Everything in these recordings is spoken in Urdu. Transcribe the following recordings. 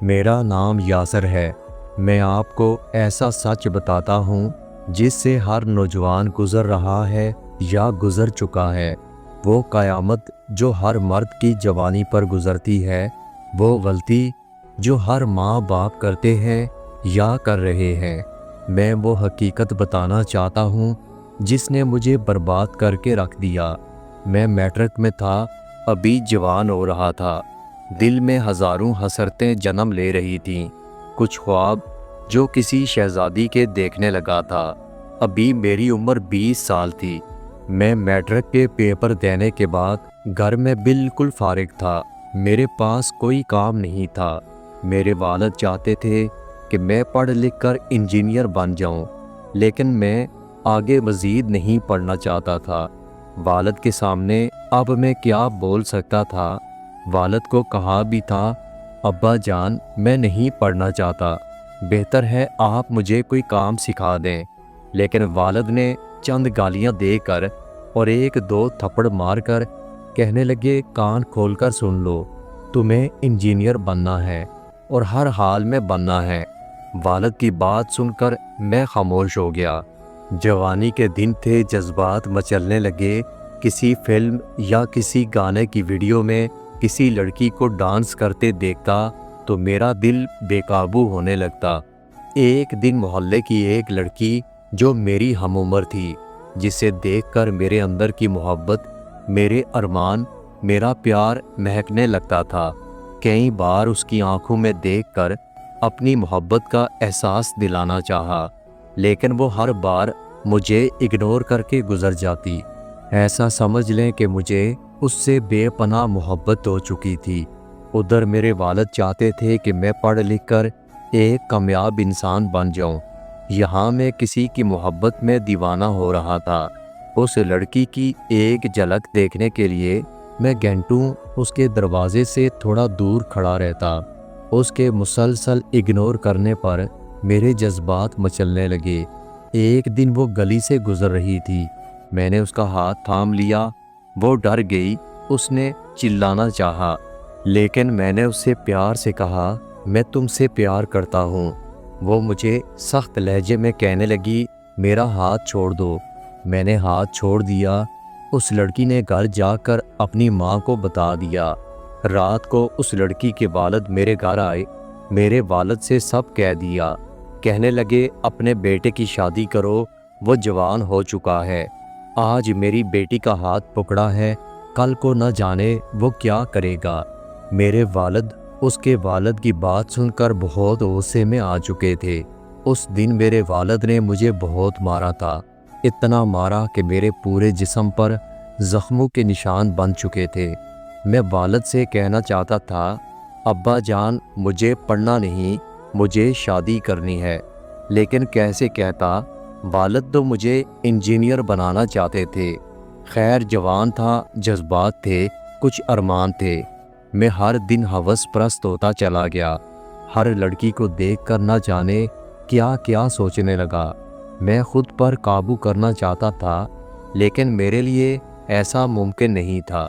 میرا نام یاسر ہے۔ میں آپ کو ایسا سچ بتاتا ہوں جس سے ہر نوجوان گزر رہا ہے یا گزر چکا ہے۔ وہ قیامت جو ہر مرد کی جوانی پر گزرتی ہے، وہ غلطی جو ہر ماں باپ کرتے ہیں یا کر رہے ہیں۔ میں وہ حقیقت بتانا چاہتا ہوں جس نے مجھے برباد کر کے رکھ دیا۔ میں میٹرک میں تھا، ابھی جوان ہو رہا تھا۔ دل میں ہزاروں حسرتیں جنم لے رہی تھیں۔ کچھ خواب جو کسی شہزادی کے دیکھنے لگا تھا۔ ابھی میری عمر 20 سال تھی۔ میں میٹرک کے پیپر دینے کے بعد گھر میں بالکل فارغ تھا۔ میرے پاس کوئی کام نہیں تھا۔ میرے والد چاہتے تھے کہ میں پڑھ لکھ کر انجینئر بن جاؤں، لیکن میں آگے مزید نہیں پڑھنا چاہتا تھا۔ والد کے سامنے اب میں کیا بول سکتا تھا؟ والد کو کہا بھی تھا، ابا جان میں نہیں پڑھنا چاہتا، بہتر ہے آپ مجھے کوئی کام سکھا دیں۔ لیکن والد نے چند گالیاں دے کر اور ایک دو تھپڑ مار کر کہنے لگے، کان کھول کر سن لو، تمہیں انجینئر بننا ہے اور ہر حال میں بننا ہے۔ والد کی بات سن کر میں خاموش ہو گیا۔ جوانی کے دن تھے، جذبات مچلنے لگے۔ کسی فلم یا کسی گانے کی ویڈیو میں کسی لڑکی کو ڈانس کرتے دیکھتا تو میرا دل بے قابو ہونے لگتا۔ ایک دن محلے کی ایک لڑکی جو میری ہم عمر تھی، جسے دیکھ کر میرے اندر کی محبت، میرے ارمان، میرا پیار مہکنے لگتا تھا۔ کئی بار اس کی آنکھوں میں دیکھ کر اپنی محبت کا احساس دلانا چاہا، لیکن وہ ہر بار مجھے اگنور کر کے گزر جاتی۔ ایسا سمجھ لیں کہ مجھے اس سے بے پناہ محبت ہو چکی تھی۔ ادھر میرے والد چاہتے تھے کہ میں پڑھ لکھ کر ایک کامیاب انسان بن جاؤں، یہاں میں کسی کی محبت میں دیوانہ ہو رہا تھا۔ اس لڑکی کی ایک جھلک دیکھنے کے لیے میں گھنٹوں اس کے دروازے سے تھوڑا دور کھڑا رہتا۔ اس کے مسلسل اگنور کرنے پر میرے جذبات مچلنے لگے۔ ایک دن وہ گلی سے گزر رہی تھی، میں نے اس کا ہاتھ تھام لیا۔ وہ ڈر گئی، اس نے چلانا چاہا، لیکن میں نے اس سے پیار سے کہا، میں تم سے پیار کرتا ہوں۔ وہ مجھے سخت لہجے میں کہنے لگی، میرا ہاتھ چھوڑ دو۔ میں نے ہاتھ چھوڑ دیا۔ اس لڑکی نے گھر جا کر اپنی ماں کو بتا دیا۔ رات کو اس لڑکی کے والد میرے گھر آئے۔ میرے والد سے سب کہہ دیا۔ کہنے لگے، اپنے بیٹے کی شادی کرو، وہ جوان ہو چکا ہے۔ آج میری بیٹی کا ہاتھ پکڑا ہے، کل کو نہ جانے وہ کیا کرے گا۔ میرے والد اس کے والد کی بات سن کر بہت غصے میں آ چکے تھے۔ اس دن میرے والد نے مجھے بہت مارا تھا، اتنا مارا کہ میرے پورے جسم پر زخموں کے نشان بن چکے تھے۔ میں والد سے کہنا چاہتا تھا، ابا جان مجھے پڑھنا نہیں، مجھے شادی کرنی ہے، لیکن کیسے کہتا؟ والد تو مجھے انجینئر بنانا چاہتے تھے۔ خیر جوان تھا، جذبات تھے، کچھ ارمان تھے۔ میں ہر دن ہوس پرست ہوتا چلا گیا۔ ہر لڑکی کو دیکھ کر نہ جانے کیا کیا سوچنے لگا۔ میں خود پر قابو کرنا چاہتا تھا، لیکن میرے لیے ایسا ممکن نہیں تھا۔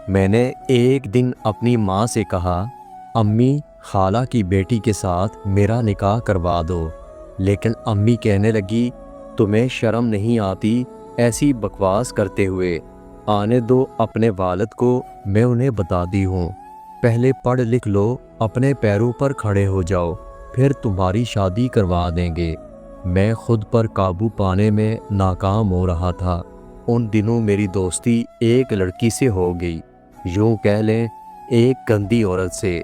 میں نے ایک دن اپنی ماں سے کہا، امی خالہ کی بیٹی کے ساتھ میرا نکاح کروا دو۔ لیکن امی کہنے لگی، تمہیں شرم نہیں آتی ایسی بکواس کرتے ہوئے؟ آنے دو اپنے والد کو، میں انہیں بتاتی ہوں۔ پہلے پڑھ لکھ لو، اپنے پیروں پر کھڑے ہو جاؤ، پھر تمہاری شادی کروا دیں گے۔ میں خود پر قابو پانے میں ناکام ہو رہا تھا۔ ان دنوں میری دوستی ایک لڑکی سے ہو گئی، یوں کہہ لیں ایک گندی عورت سے۔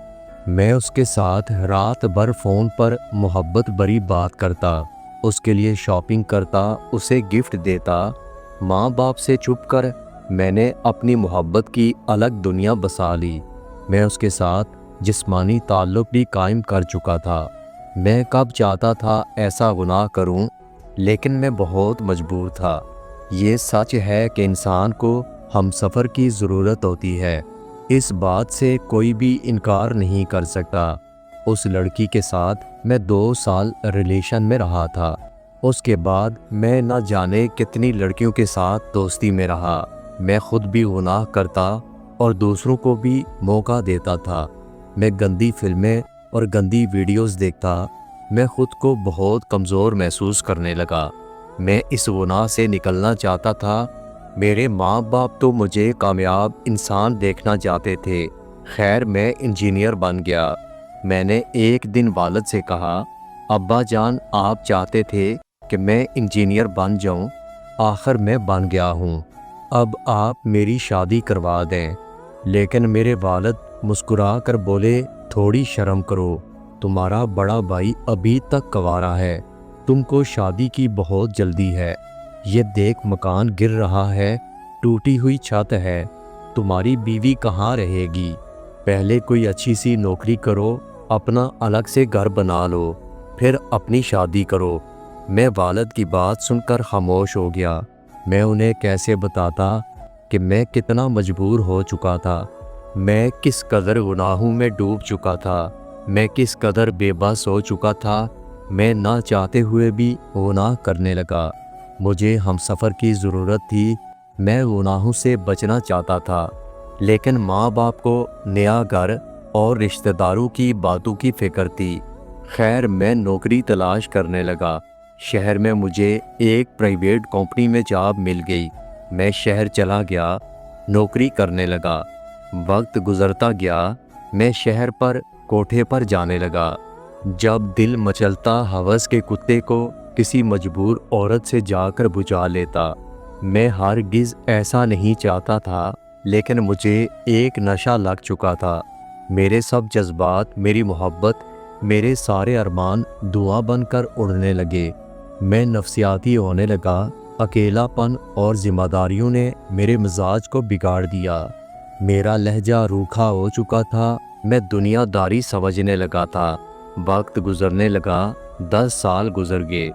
میں اس کے ساتھ رات بھر فون پر محبت بھری بات کرتا، اس کے لیے شاپنگ کرتا، اسے گفٹ دیتا۔ ماں باپ سے چھپ کر میں نے اپنی محبت کی الگ دنیا بسا لی۔ میں اس کے ساتھ جسمانی تعلق بھی قائم کر چکا تھا۔ میں کب چاہتا تھا ایسا گناہ کروں، لیکن میں بہت مجبور تھا۔ یہ سچ ہے کہ انسان کو ہم سفر کی ضرورت ہوتی ہے، اس بات سے کوئی بھی انکار نہیں کر سکتا۔ اس لڑکی کے ساتھ میں 2 سال ریلیشن میں رہا تھا۔ اس کے بعد میں نہ جانے کتنی لڑکیوں کے ساتھ دوستی میں رہا۔ میں خود بھی گناہ کرتا اور دوسروں کو بھی موقع دیتا تھا۔ میں گندی فلمیں اور گندی ویڈیوز دیکھتا، میں خود کو بہت کمزور محسوس کرنے لگا۔ میں اس گناہ سے نکلنا چاہتا تھا۔ میرے ماں باپ تو مجھے کامیاب انسان دیکھنا چاہتے تھے۔ خیر، میں انجینئر بن گیا۔ میں نے ایک دن والد سے کہا، ابا جان، آپ چاہتے تھے کہ میں انجینئر بن جاؤں، آخر میں بن گیا ہوں، اب آپ میری شادی کروا دیں۔ لیکن میرے والد مسکرا کر بولے، تھوڑی شرم کرو، تمہارا بڑا بھائی ابھی تک کنوارا ہے، تم کو شادی کی بہت جلدی ہے۔ یہ دیکھ، مکان گر رہا ہے، ٹوٹی ہوئی چھت ہے، تمہاری بیوی کہاں رہے گی؟ پہلے کوئی اچھی سی نوکری کرو، اپنا الگ سے گھر بنا لو، پھر اپنی شادی کرو۔ میں والد کی بات سن کر خاموش ہو گیا۔ میں انہیں کیسے بتاتا کہ میں کتنا مجبور ہو چکا تھا، میں کس قدر گناہوں میں ڈوب چکا تھا، میں کس قدر بے بس ہو چکا تھا۔ میں نہ چاہتے ہوئے بھی گناہ کرنے لگا۔ مجھے ہم سفر کی ضرورت تھی، میں گناہوں سے بچنا چاہتا تھا، لیکن ماں باپ کو نیا گھر اور رشتہ داروں کی باتوں کی فکر تھی۔ خیر، میں نوکری تلاش کرنے لگا۔ شہر میں مجھے ایک پرائیویٹ کمپنی میں جاب مل گئی۔ میں شہر چلا گیا، نوکری کرنے لگا۔ وقت گزرتا گیا، میں شہر پر کوٹھے پر جانے لگا۔ جب دل مچلتا ہوس کے کتے کو کسی مجبور عورت سے جا کر بجھا لیتا۔ میں ہرگز ایسا نہیں چاہتا تھا، لیکن مجھے ایک نشہ لگ چکا تھا۔ میرے سب جذبات، میری محبت، میرے سارے ارمان دھواں بن کر اڑنے لگے۔ میں نفسیاتی ہونے لگا۔ اکیلا پن اور ذمہ داریوں نے میرے مزاج کو بگاڑ دیا۔ میرا لہجہ روکھا ہو چکا تھا، میں دنیا داری سمجھنے لگا تھا۔ وقت گزرنے لگا، 10 سال گزر گئے،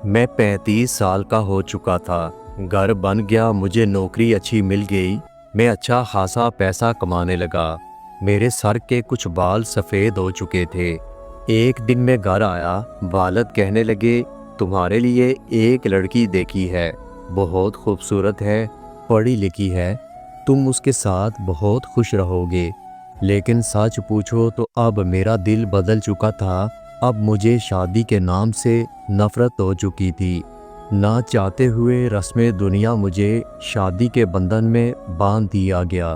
میں 35 سال کا ہو چکا تھا۔ گھر بن گیا، مجھے نوکری اچھی مل گئی، میں اچھا خاصا پیسہ کمانے لگا۔ میرے سر کے کچھ بال سفید ہو چکے تھے۔ ایک دن میں گھر آیا، والد کہنے لگے، تمہارے لیے ایک لڑکی دیکھی ہے، بہت خوبصورت ہے، پڑھی لکھی ہے، تم اس کے ساتھ بہت خوش رہو گے۔ لیکن سچ پوچھو تو اب میرا دل بدل چکا تھا۔ اب مجھے شادی کے نام سے نفرت ہو چکی تھی۔ نہ چاہتے ہوئے رسم دنیا مجھے شادی کے بندھن میں باندھ دیا گیا۔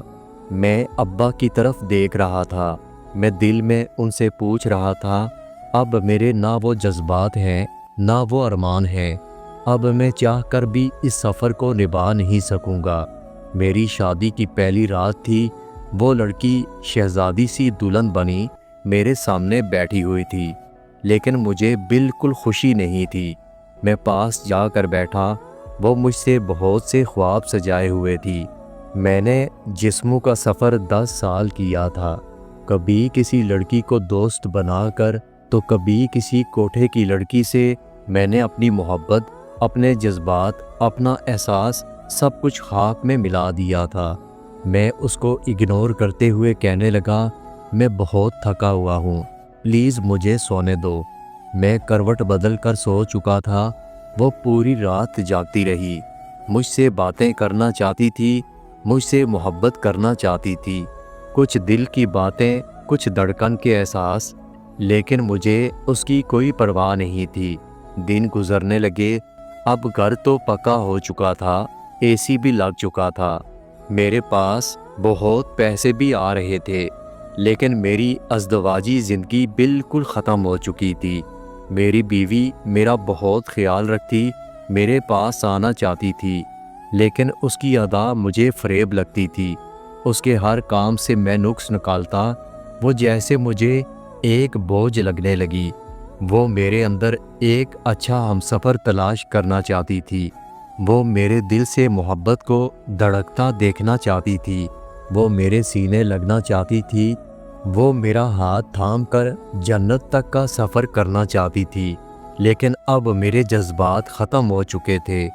میں ابا کی طرف دیکھ رہا تھا، میں دل میں ان سے پوچھ رہا تھا، اب میرے نہ وہ جذبات ہیں، نہ وہ ارمان ہیں، اب میں چاہ کر بھی اس سفر کو نبھا نہیں سکوں گا۔ میری شادی کی پہلی رات تھی، وہ لڑکی شہزادی سی دلہن بنی میرے سامنے بیٹھی ہوئی تھی، لیکن مجھے بالکل خوشی نہیں تھی۔ میں پاس جا کر بیٹھا، وہ مجھ سے بہت سے خواب سجائے ہوئے تھی۔ میں نے جسموں کا سفر 10 سال کیا تھا، کبھی کسی لڑکی کو دوست بنا کر تو کبھی کسی کوٹھے کی لڑکی سے۔ میں نے اپنی محبت، اپنے جذبات، اپنا احساس سب کچھ خاک میں ملا دیا تھا۔ میں اس کو اگنور کرتے ہوئے کہنے لگا، میں بہت تھکا ہوا ہوں، پلیز مجھے سونے دو۔ میں کروٹ بدل کر سو چکا تھا، وہ پوری رات جاگتی رہی، مجھ سے باتیں کرنا چاہتی تھی، مجھ سے محبت کرنا چاہتی تھی، کچھ دل کی باتیں، کچھ دھڑکن کے احساس، لیکن مجھے اس کی کوئی پرواہ نہیں تھی۔ دن گزرنے لگے، اب گھر تو پکا ہو چکا تھا، اے سی بھی لگ چکا تھا، میرے پاس بہت پیسے بھی آ رہے تھے، لیکن میری ازدواجی زندگی بالکل ختم ہو چکی تھی۔ میری بیوی میرا بہت خیال رکھتی، میرے پاس آنا چاہتی تھی، لیکن اس کی ادا مجھے فریب لگتی تھی۔ اس کے ہر کام سے میں نقص نکالتا، وہ جیسے مجھے ایک بوجھ لگنے لگی۔ وہ میرے اندر ایک اچھا ہمسفر تلاش کرنا چاہتی تھی، وہ میرے دل سے محبت کو دھڑکتا دیکھنا چاہتی تھی، وہ میرے سینے لگنا چاہتی تھی، وہ میرا ہاتھ تھام کر جنت تک کا سفر کرنا چاہتی تھی۔ لیکن اب میرے جذبات ختم ہو چکے تھے،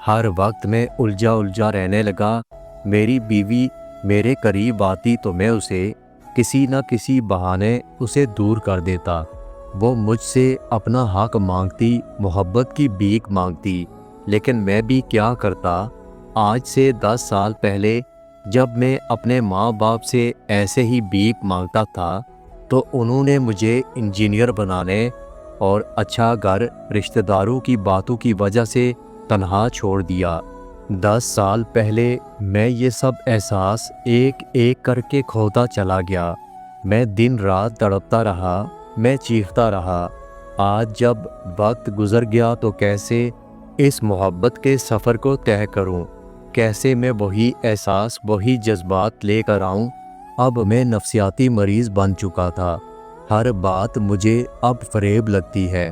ہر وقت میں الجھا رہنے لگا۔ میری بیوی میرے قریب آتی تو میں اسے کسی نہ کسی بہانے اسے دور کر دیتا۔ وہ مجھ سے اپنا حق مانگتی، محبت کی بھیک مانگتی، لیکن میں بھی کیا کرتا۔ آج سے 10 سال پہلے جب میں اپنے ماں باپ سے ایسے ہی بھیک مانگتا تھا، تو انہوں نے مجھے انجینئر بنانے اور اچھا گھر رشتہ داروں کی باتوں کی وجہ سے تنہا چھوڑ دیا۔ 10 سال پہلے میں یہ سب احساس ایک ایک کر کے کھوتا چلا گیا۔ میں دن رات تڑپتا رہا، میں چیختا رہا۔ آج جب وقت گزر گیا تو کیسے اس محبت کے سفر کو طے کروں؟ کیسے میں وہی احساس، وہی جذبات لے کر آؤں؟ اب میں نفسیاتی مریض بن چکا تھا۔ ہر بات مجھے اب فریب لگتی ہے،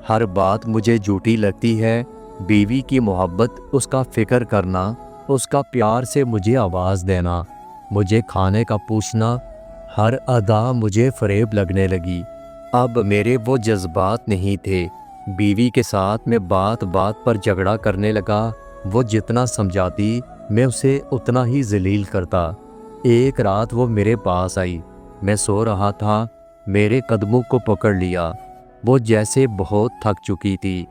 ہر بات مجھے جھوٹی لگتی ہے۔ بیوی کی محبت، اس کا فکر کرنا، اس کا پیار سے مجھے آواز دینا، مجھے کھانے کا پوچھنا، ہر ادا مجھے فریب لگنے لگی۔ اب میرے وہ جذبات نہیں تھے۔ بیوی کے ساتھ میں بات بات پر جھگڑا کرنے لگا۔ وہ جتنا سمجھاتی میں اسے اتنا ہی ذلیل کرتا۔ ایک رات وہ میرے پاس آئی، میں سو رہا تھا، میرے قدموں کو پکڑ لیا۔ وہ جیسے بہت تھک چکی تھی،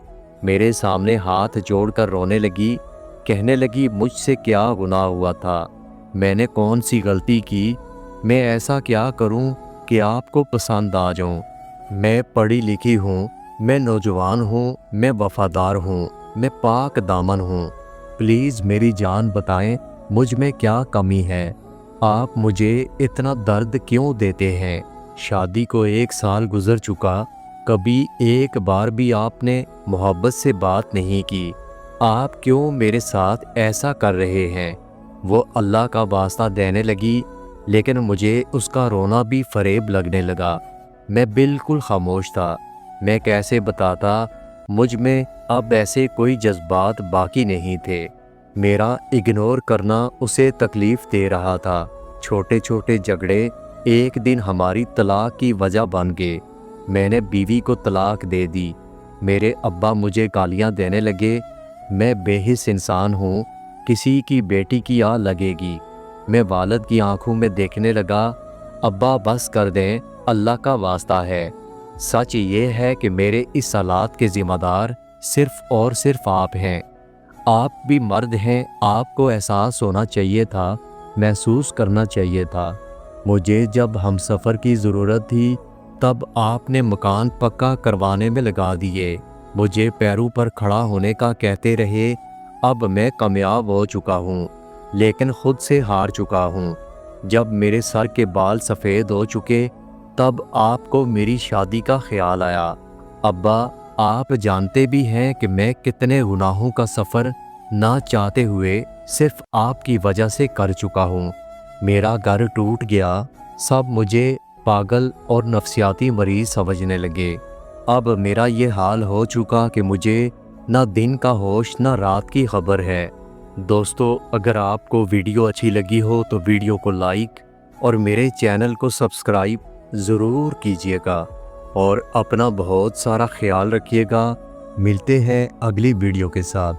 میرے سامنے ہاتھ جوڑ کر رونے لگی، کہنے لگی مجھ سے کیا گناہ ہوا تھا، میں نے کون سی غلطی کی، میں ایسا کیا کروں کہ آپ کو پسند آ جاؤں؟ میں پڑھی لکھی ہوں، میں نوجوان ہوں، میں وفادار ہوں، میں پاک دامن ہوں، پلیز میری جان بتائیں مجھ میں کیا کمی ہے؟ آپ مجھے اتنا درد کیوں دیتے ہیں؟ شادی کو 1 سال گزر چکا، کبھی ایک بار بھی آپ نے محبت سے بات نہیں کی۔ آپ کیوں میرے ساتھ ایسا کر رہے ہیں؟ وہ اللہ کا واسطہ دینے لگی، لیکن مجھے اس کا رونا بھی فریب لگنے لگا۔ میں بالکل خاموش تھا۔ میں کیسے بتاتا مجھ میں اب ایسے کوئی جذبات باقی نہیں تھے۔ میرا اگنور کرنا اسے تکلیف دے رہا تھا۔ چھوٹے چھوٹے جھگڑے ایک دن ہماری طلاق کی وجہ بن گئے۔ میں نے بیوی کو طلاق دے دی۔ میرے ابا مجھے گالیاں دینے لگے، میں بے حس انسان ہوں، کسی کی بیٹی کی آ لگے گی۔ میں والد کی آنکھوں میں دیکھنے لگا، ابا بس کر دیں، اللہ کا واسطہ ہے۔ سچ یہ ہے کہ میرے اس حالات کے ذمہ دار صرف اور صرف آپ ہیں۔ آپ بھی مرد ہیں، آپ کو احساس ہونا چاہیے تھا، محسوس کرنا چاہیے تھا۔ مجھے جب ہم سفر کی ضرورت تھی تب آپ نے مکان پکا کروانے میں لگا دیے، مجھے پیروں پر کھڑا ہونے کا کہتے رہے۔ اب میں کامیاب ہو چکا ہوں، لیکن خود سے ہار چکا ہوں۔ جب میرے سر کے بال سفید ہو چکے تب آپ کو میری شادی کا خیال آیا۔ ابا، آپ جانتے بھی ہیں کہ میں کتنے گناہوں کا سفر نہ چاہتے ہوئے صرف آپ کی وجہ سے کر چکا ہوں۔ میرا گھر ٹوٹ گیا، سب مجھے پاگل اور نفسیاتی مریض سمجھنے لگے۔ اب میرا یہ حال ہو چکا کہ مجھے نہ دن کا ہوش نہ رات کی خبر ہے۔ دوستو، اگر آپ کو ویڈیو اچھی لگی ہو تو ویڈیو کو لائک اور میرے چینل کو سبسکرائب ضرور کیجیے گا، اور اپنا بہت سارا خیال رکھیے گا۔ ملتے ہیں اگلی ویڈیو کے ساتھ۔